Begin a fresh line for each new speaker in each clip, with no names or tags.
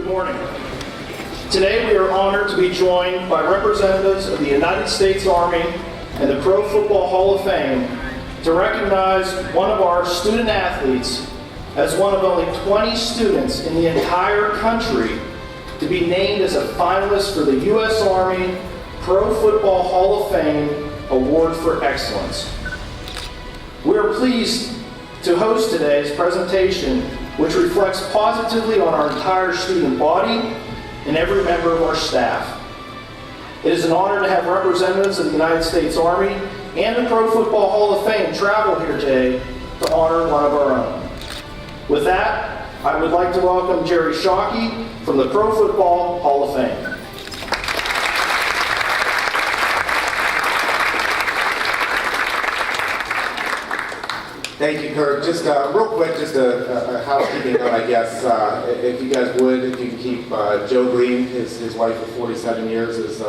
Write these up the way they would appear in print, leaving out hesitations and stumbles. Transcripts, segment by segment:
morning. Today we are honored to be joined by representatives of the United States Army and the Pro Football Hall of Fame to recognize one of our student athletes as one of only 20 students in the entire country to be named as a finalist for the U.S. Army Pro Football Hall of Fame Award for Excellence. We are pleased to host today's presentation, which reflects positively on our entire student body and every member of our staff. It is an honor to have representatives of the United States Army and the Pro Football Hall of Fame travel here today to honor one of our own. With that, I would like to welcome Jerry Shockey from the Pro Football Hall of Fame.
Thank you, Kurt. Just real quick, just a housekeeping note, I guess. If you guys would, if you can keep Joe Green, his wife of 47 years, is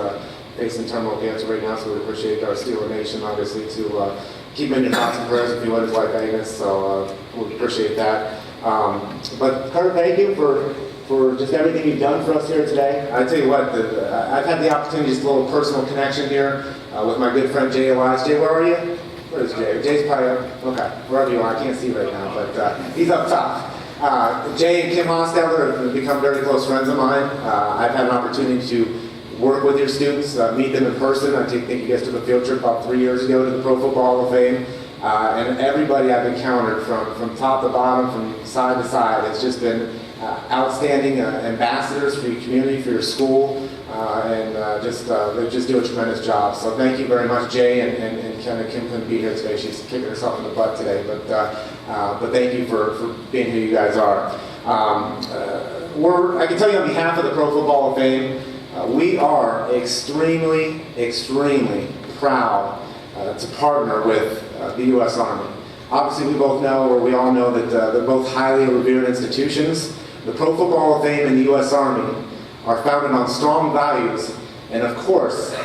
facing terminal cancer right now, so we appreciate our Steeler Nation, obviously, to keep him in your thoughts and prayers if you would, his wife Agnes, so we appreciate that. But Kurt, thank you for just everything you've done for us here today. I tell you what, I've had the opportunity, just a little personal connection here with my good friend Jay Elias. Jay, where are you? Where is Jay? Jay's probably up. Okay, wherever you are. I can't see right now, but he's up top. Jay and Kim Hostetler have become very close friends of mine. I've had an opportunity to work with your students, meet them in person. I think you guys took a field trip about 3 years ago to the Pro Football Hall of Fame. And everybody I've encountered from top to bottom, from side to side, it's just been outstanding ambassadors for your community, for your school, and they just do a tremendous job. So thank you very much, Jay, and Kim couldn't be here today. She's kicking herself in the butt today, but thank you for being who you guys are. I can tell you on behalf of the Pro Football Hall of Fame, we are extremely, extremely proud to partner with the U.S. Army. Obviously, we all know that they're both highly revered institutions. The Pro Football Hall of Fame and the U.S. Army are founded on strong values and, of course,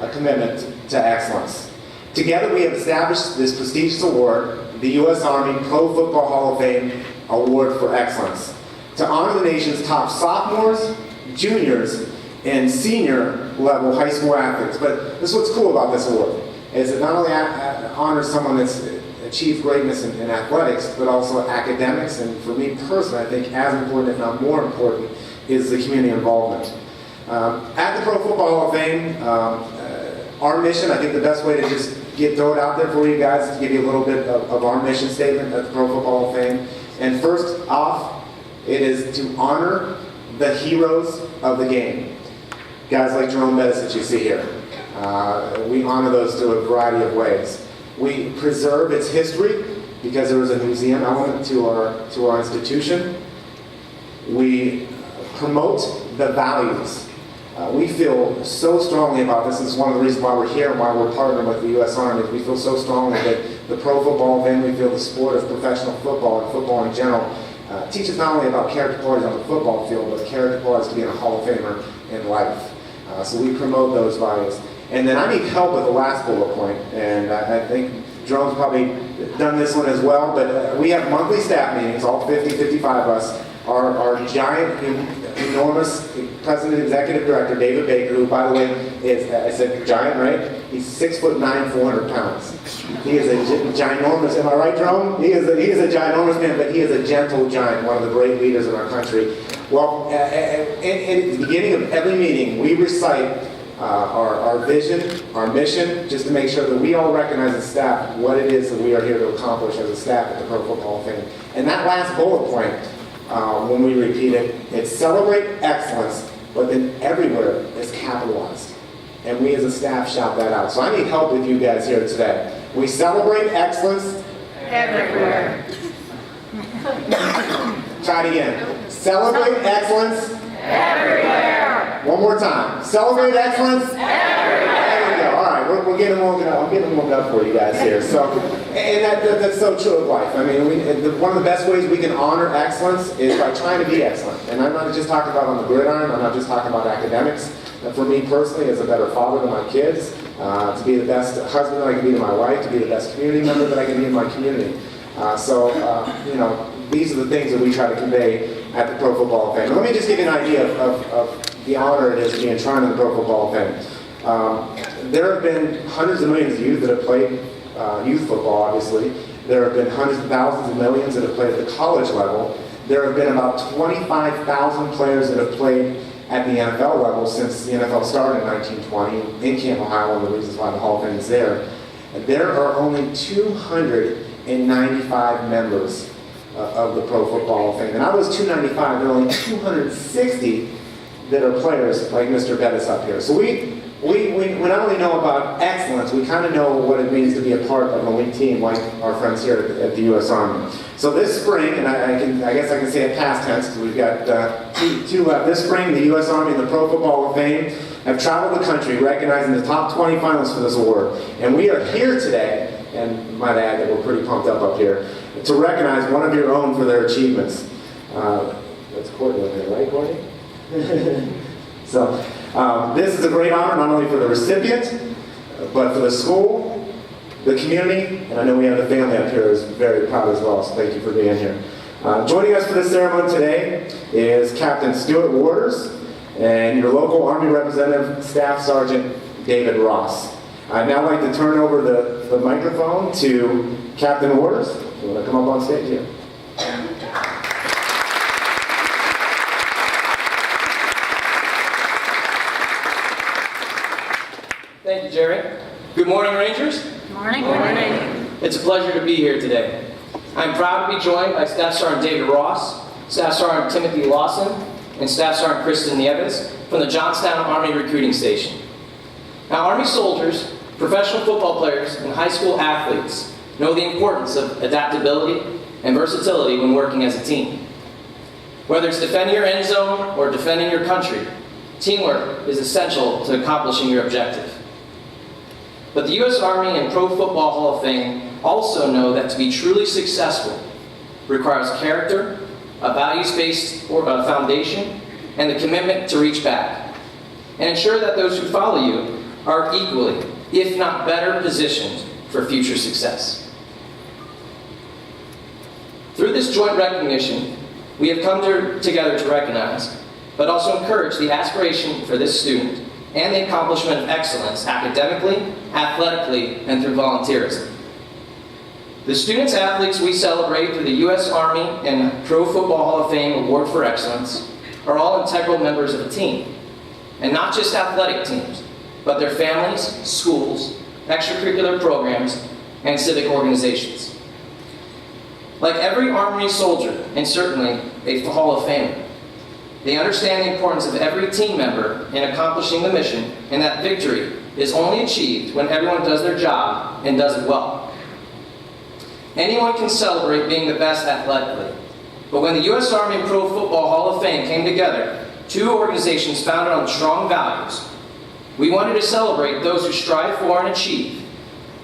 a commitment to excellence. Together, we have established this prestigious award, the U.S. Army Pro Football Hall of Fame Award for Excellence, to honor the nation's top sophomores, juniors, and senior level high school athletes. But this is what's cool about this award, is it not only honors someone that's achieved greatness in athletics, but also academics, and for me personally, I think as important, if not more important, is the community involvement. At the Pro Football Hall of Fame, our mission, I think the best way to just throw it out there for you guys is to give you a little bit of our mission statement at the Pro Football Hall of Fame. And first off, it is to honor the heroes of the game. Guys like Jerome Bettis that you see here. We honor those through a variety of ways. We preserve its history because there is a museum element to our institution. We promote the values. We feel so strongly about this. This is one of the reasons why we're here and why we're partnering with the U.S. Army. We feel so strongly that the Pro Football Hall of Fame, we feel the sport of professional football and football in general teaches not only about character qualities on the football field, but character qualities to be a Hall of Famer in life. So we promote those values. And then I need help with the last bullet point, and I think Jerome's probably done this one as well, but we have monthly staff meetings, all 55 of us. Our giant, enormous President Executive Director, David Baker, who, by the way, is, I said giant, right? He's 6'9", 400 pounds. He is a ginormous, am I right, Jerome? He is a ginormous man, but he is a gentle giant, one of the great leaders in our country. Well, at the beginning of every meeting, we recite our vision, our mission, just to make sure that we all recognize as staff what it is that we are here to accomplish as a staff at the Pro Football Hall of Fame. And that last bullet point, when we repeat it, it's celebrate excellence, but then everywhere is capitalized. And we as a staff shout that out. So I need help with you guys here today. We celebrate excellence
everywhere.
Try it again. Celebrate excellence
everywhere.
One more time. Celebrate excellence
everywhere.
There we go. All right, we're getting warmed up. I'm getting warmed up for you guys here. So, and that's so true of life. I mean, one of the best ways we can honor excellence is by trying to be excellent. And I'm not just talking about on the gridiron. I'm not just talking about academics. And for me personally, as a better father to my kids, to be the best husband that I can be to my wife, to be the best community member that I can be in my community. You know, these are the things that we try to convey at the Pro Football Hall of Fame. Let me just give you an idea of the honor it is to be enshrined in the Pro Football Hall of Fame. There have been hundreds of millions of youth that have played youth football, obviously. There have been hundreds of thousands of millions that have played at the college level. There have been about 25,000 players that have played at the NFL level since the NFL started in 1920 in Canton, Ohio, one of the reasons why the Hall of Fame is there. And there are only 295 members of the Pro Football Hall of Fame. And out of those 295, there are only 260 that are players like Mr. Bettis up here. So we not only know about excellence, we kind of know what it means to be a part of an elite team like our friends here at the U.S. Army. So this spring, and I guess I can say it past tense because we've got two left. This spring, the U.S. Army and the Pro Football Hall of Fame have traveled the country recognizing the top 20 finalists for this award. And we are here today, and might add that we're pretty pumped up here, to recognize one of your own for their achievements. That's Courtney over there, right, Courtney? So, this is a great honor not only for the recipient, but for the school, the community, and I know we have the family up here who's very proud as well, so thank you for being here. Joining us for this ceremony today is Captain Stuart Waters and your local Army Representative Staff Sergeant David Ross. I'd now like to turn over the microphone to Captain Waters. You want to come up on stage here?
Thank you, Jerry. Good morning, Rangers.
Morning. Morning.
It's a pleasure to be here today. I'm proud to be joined by Staff Sergeant David Ross, Staff Sergeant Timothy Lawson, and Staff Sergeant Kristen Nieves from the Johnstown Army Recruiting Station. Now, Army soldiers, professional football players, and high school athletes know the importance of adaptability and versatility when working as a team. Whether it's defending your end zone or defending your country, teamwork is essential to accomplishing your objective. But the U.S. Army and Pro Football Hall of Fame also know that to be truly successful requires character, a values-based foundation, and the commitment to reach back, and ensure that those who follow you are equally, if not better, positioned for future success. Through this joint recognition, we have come together to recognize, but also encourage the aspiration for this student and the accomplishment of excellence academically, athletically, and through volunteerism. The students athletes we celebrate through the U.S. Army and Pro Football Hall of Fame Award for Excellence are all integral members of a team, and not just athletic teams, but their families, schools, extracurricular programs, and civic organizations. Like every Army soldier, and certainly a Hall of Famer, they understand the importance of every team member in accomplishing the mission, and that victory is only achieved when everyone does their job and does it well. Anyone can celebrate being the best athletically, but when the U.S. Army and Pro Football Hall of Fame came together, two organizations founded on strong values, we wanted to celebrate those who strive for and achieve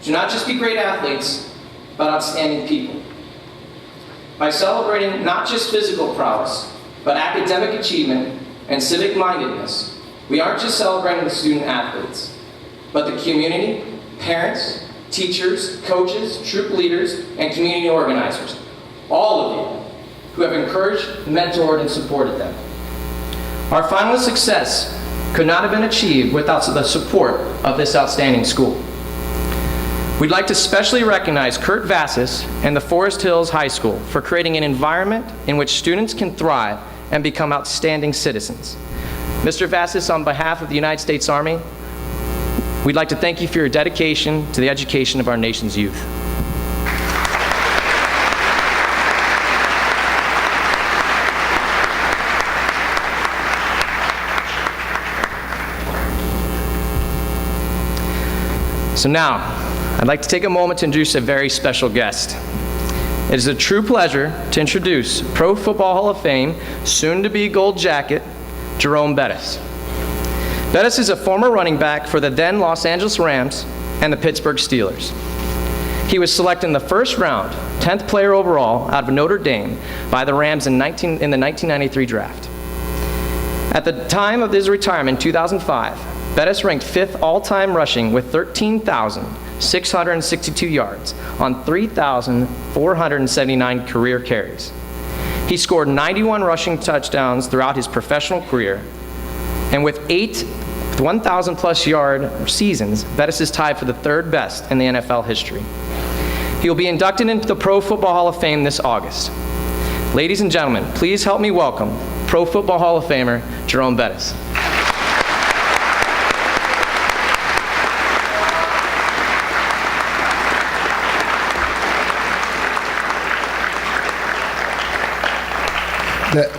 to not just be great athletes, but outstanding people. By celebrating not just physical prowess, but academic achievement and civic mindedness, we aren't just celebrating the student athletes, but the community, parents, teachers, coaches, troop leaders, and community organizers, all of you who have encouraged, mentored, and supported them. Our final success could not have been achieved without the support of this outstanding school. We'd like to specially recognize Kurt Vassis and the Forest Hills High School for creating an environment in which students can thrive and become outstanding citizens. Mr. Vassis, on behalf of the United States Army, we'd like to thank you for your dedication to the education of our nation's youth. So now, I'd like to take a moment to introduce a very special guest. It is a true pleasure to introduce Pro Football Hall of Fame, soon-to-be Gold Jacket, Jerome Bettis. Bettis is a former running back for the then Los Angeles Rams and the Pittsburgh Steelers. He was selected in the first round, 10th player overall out of Notre Dame by the Rams in the 1993 draft. At the time of his retirement in 2005, Bettis ranked 5th all-time rushing with 13,662 yards on 3,479 career carries. He scored 91 rushing touchdowns throughout his professional career, and with 1,000-plus yard seasons, Bettis is tied for the third best in the NFL history. He will be inducted into the Pro Football Hall of Fame this August. Ladies and gentlemen, please help me welcome Pro Football Hall of Famer Jerome Bettis.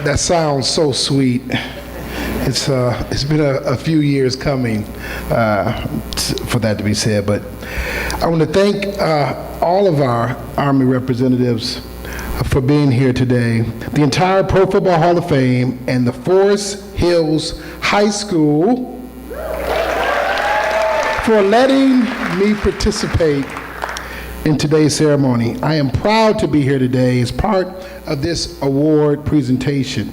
That sounds so sweet. It's been a few years coming for that to be said, but I want to thank all of our Army representatives for being here today, the entire Pro Football Hall of Fame, and the Forest Hills High School for letting me participate in today's ceremony. I am proud to be here today as part of this award presentation.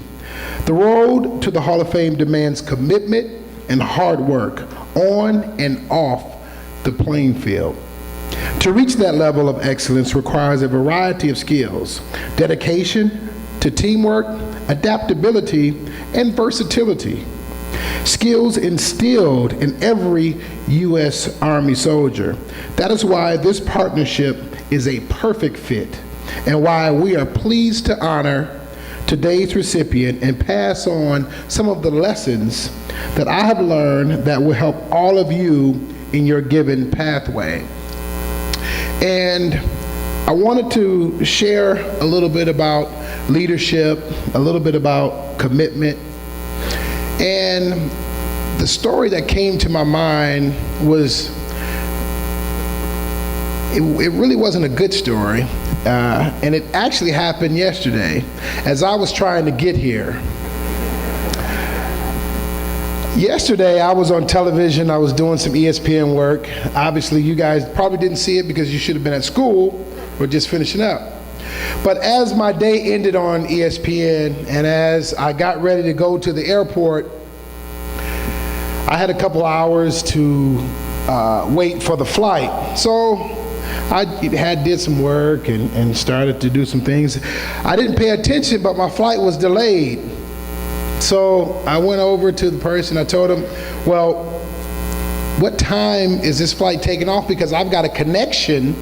The road to the Hall of Fame demands commitment and hard work on and off the playing field. To reach that level of excellence requires a variety of skills: dedication to teamwork, adaptability, and versatility. Skills instilled in every U.S. Army soldier. That is why this partnership is a perfect fit, and why we are pleased to honor today's recipient and pass on some of the lessons that I have learned that will help all of you in your given pathway. And I wanted to share a little bit about leadership, a little bit about commitment. And the story that came to my mind was, it really wasn't a good story. And it actually happened yesterday as I was trying to get here. Yesterday, I was on television. I was doing some ESPN work. Obviously, you guys probably didn't see it because you should have been at school or just finishing up. But as my day ended on ESPN and as I got ready to go to the airport, I had a couple hours to wait for the flight. So I did some work and started to do some things. I didn't pay attention, but my flight was delayed. So I went over to the person. I told him, well, what time is this flight taking off? Because I've got a connection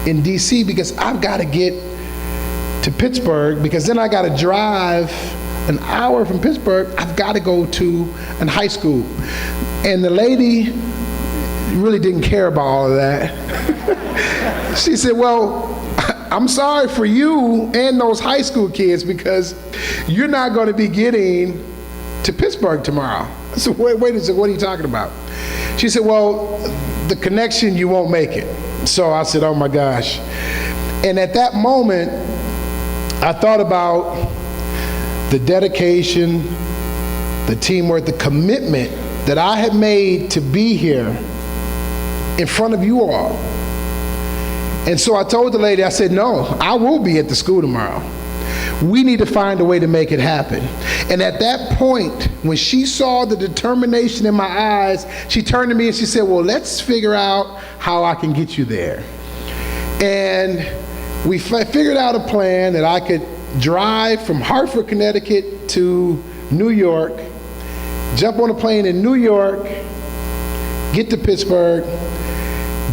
in DC, because I've got to get to Pittsburgh, because then I got to drive an hour from Pittsburgh. I've got to go to a high school. And the lady really didn't care about all of that. She said, well, I'm sorry for you and those high school kids, because you're not going to be getting to Pittsburgh tomorrow. I said, wait a second, what are you talking about? She said, well, the connection, you won't make it. So I said, oh my gosh. And at that moment, I thought about the dedication, the teamwork, the commitment that I had made to be here in front of you all. And so I told the lady, I said, no, I will be at the school tomorrow. We need to find a way to make it happen. And at that point, when she saw the determination in my eyes, she turned to me and she said, well, let's figure out how I can get you there. And we figured out a plan that I could drive from Hartford, Connecticut to New York, jump on a plane in New York, get to Pittsburgh,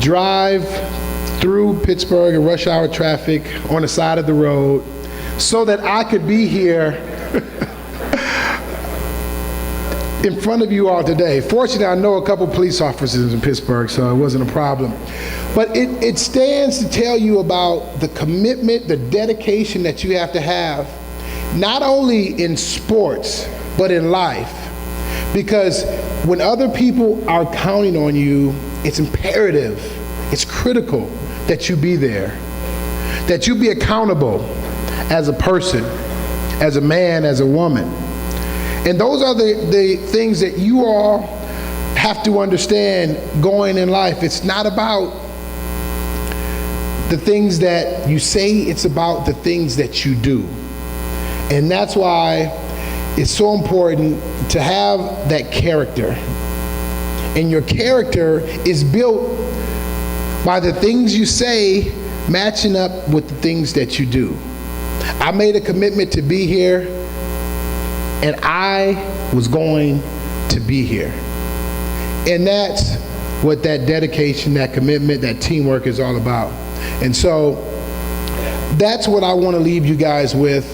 drive through Pittsburgh and rush hour traffic on the side of the road so that I could be here in front of you all today. Fortunately, I know a couple police officers in Pittsburgh, so it wasn't a problem. But it stands to tell you about the commitment, the dedication that you have to have, not only in sports, but in life. Because when other people are counting on you, it's imperative, it's critical that you be there, that you be accountable as a person, as a man, as a woman. And those are the things that you all have to understand going in life. It's not about the things that you say, it's about the things that you do. And that's why it's so important to have that character. And your character is built by the things you say matching up with the things that you do. I made a commitment to be here, and I was going to be here. And that's what that dedication, that commitment, that teamwork is all about. And so that's what I want to leave you guys with,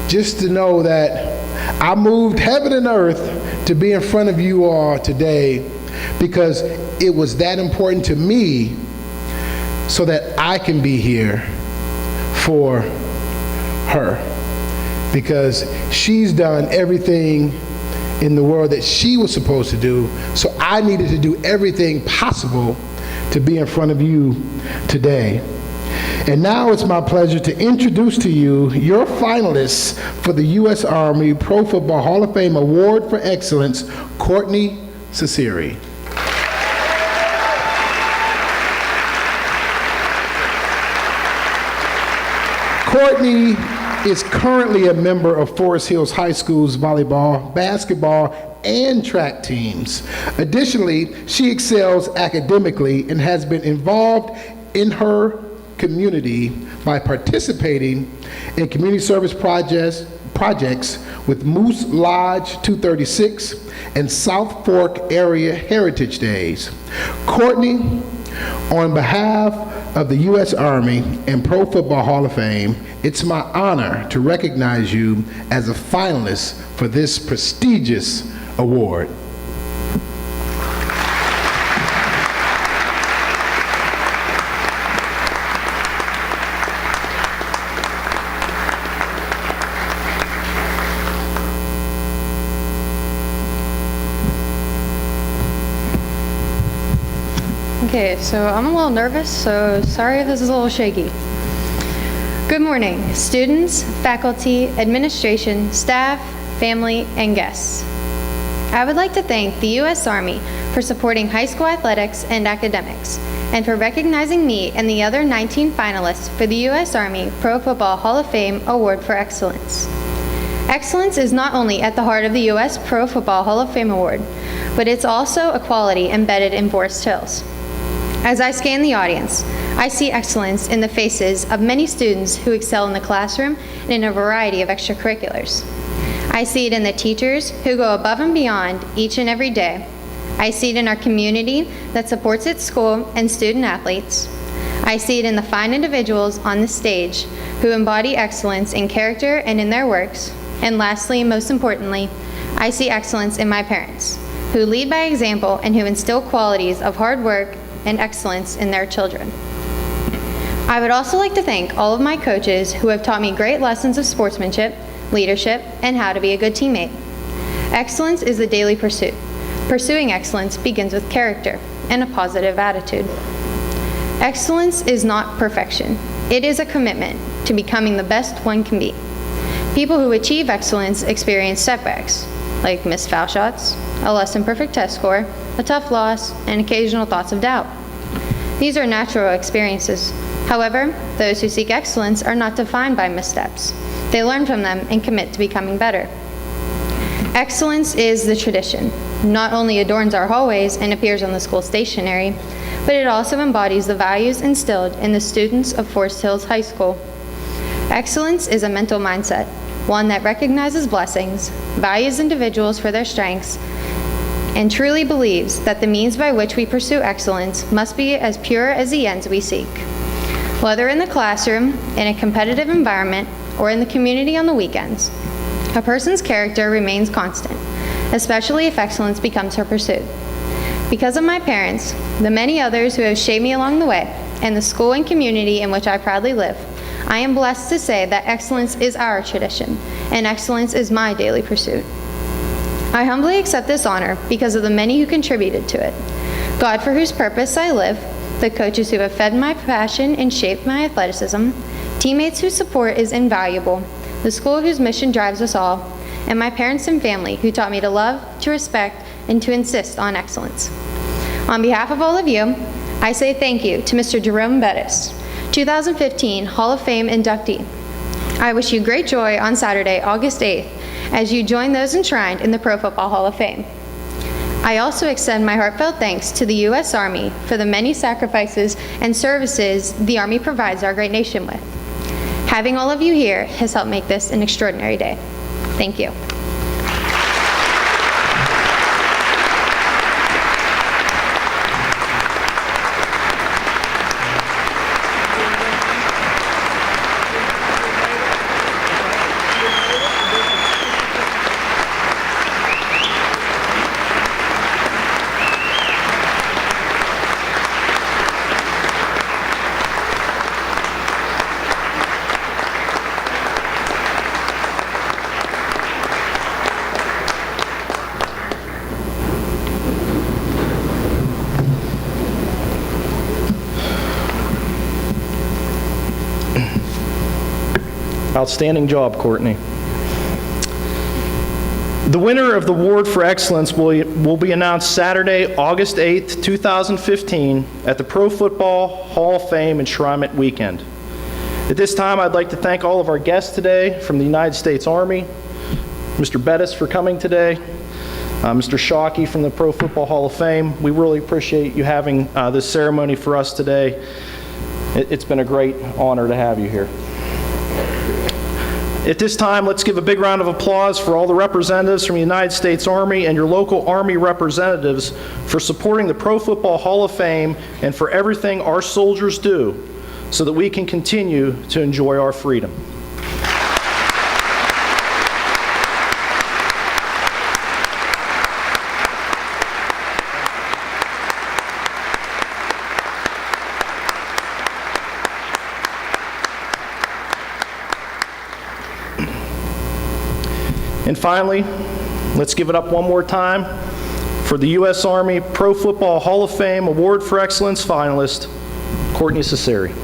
just to know that I moved heaven and earth to be in front of you all today because it was that important to me so that I can be here for her, because she's done everything in the world that she was supposed to do, so I needed to do everything possible to be in front of you today. And now it's my pleasure to introduce to you your finalists for the U.S. Army Pro Football Hall of Fame Award for Excellence, Courtney Cecere. Courtney is currently a member of Forest Hills High School's volleyball, basketball, and track teams. Additionally, she excels academically and has been involved in her community by participating in community service projects with Moose Lodge 236 and South Fork Area Heritage Days. Courtney, on behalf of the U.S. Army and Pro Football Hall of Fame, it's my honor to recognize you as a finalist for this prestigious award.
Okay, so I'm a little nervous, so sorry if this is a little shaky. Good morning, students, faculty, administration, staff, family, and guests. I would like to thank the U.S. Army for supporting high school athletics and academics, and for recognizing me and the other 19 finalists for the U.S. Army Pro Football Hall of Fame Award for Excellence. Excellence is not only at the heart of the U.S. Pro Football Hall of Fame Award, but it's also a quality embedded in Forest Hills. As I scan the audience, I see excellence in the faces of many students who excel in the classroom and in a variety of extracurriculars. I see it in the teachers who go above and beyond each and every day. I see it in our community that supports its school and student athletes. I see it in the fine individuals on the stage who embody excellence in character and in their works. And lastly, most importantly, I see excellence in my parents, who lead by example and who instill qualities of hard work and excellence in their children. I would also like to thank all of my coaches who have taught me great lessons of sportsmanship, leadership, and how to be a good teammate. Excellence is a daily pursuit. Pursuing excellence begins with character and a positive attitude. Excellence is not perfection. It is a commitment to becoming the best one can be. People who achieve excellence experience setbacks, like missed foul shots, a less than perfect test score, a tough loss, and occasional thoughts of doubt. These are natural experiences. However, those who seek excellence are not defined by missteps. They learn from them and commit to becoming better. Excellence is the tradition. Not only adorns our hallways and appears on the school stationery, but it also embodies the values instilled in the students of Forest Hills High School. Excellence is a mental mindset, one that recognizes blessings, values individuals for their strengths, and truly believes that the means by which we pursue excellence must be as pure as the ends we seek. Whether in the classroom, in a competitive environment, or in the community on the weekends, a person's character remains constant, especially if excellence becomes her pursuit. Because of my parents, the many others who have shaped me along the way, and the school and community in which I proudly live, I am blessed to say that excellence is our tradition, and excellence is my daily pursuit. I humbly accept this honor because of the many who contributed to it. God, for whose purpose I live, the coaches who have fed my passion and shaped my athleticism, teammates whose support is invaluable, the school whose mission drives us all, and my parents and family who taught me to love, to respect, and to insist on excellence. On behalf of all of you, I say thank you to Mr. Jerome Bettis, 2015 Hall of Fame inductee. I wish you great joy on Saturday, August 8th, as you join those enshrined in the Pro Football Hall of Fame. I also extend my heartfelt thanks to the U.S. Army for the many sacrifices and services the Army provides our great nation with. Having all of you here has helped make this an extraordinary day. Thank you.
Outstanding job, Courtney. The winner of the Award for Excellence will be announced Saturday, August 8th, 2015 at the Pro Football Hall of Fame Enshrinement Weekend. At this time, I'd like to thank all of our guests today from the United States Army, Mr. Bettis for coming today, Mr. Shockey from the Pro Football Hall of Fame. We really appreciate you having this ceremony for us today. It's been a great honor to have you here. At this time, let's give a big round of applause for all the representatives from the United States Army and your local Army representatives for supporting the Pro Football Hall of Fame and for everything our soldiers do so that we can continue to enjoy our freedom. And finally, let's give it up one more time for the U.S. Army Pro Football Hall of Fame Award for Excellence finalist, Courtney Cecere.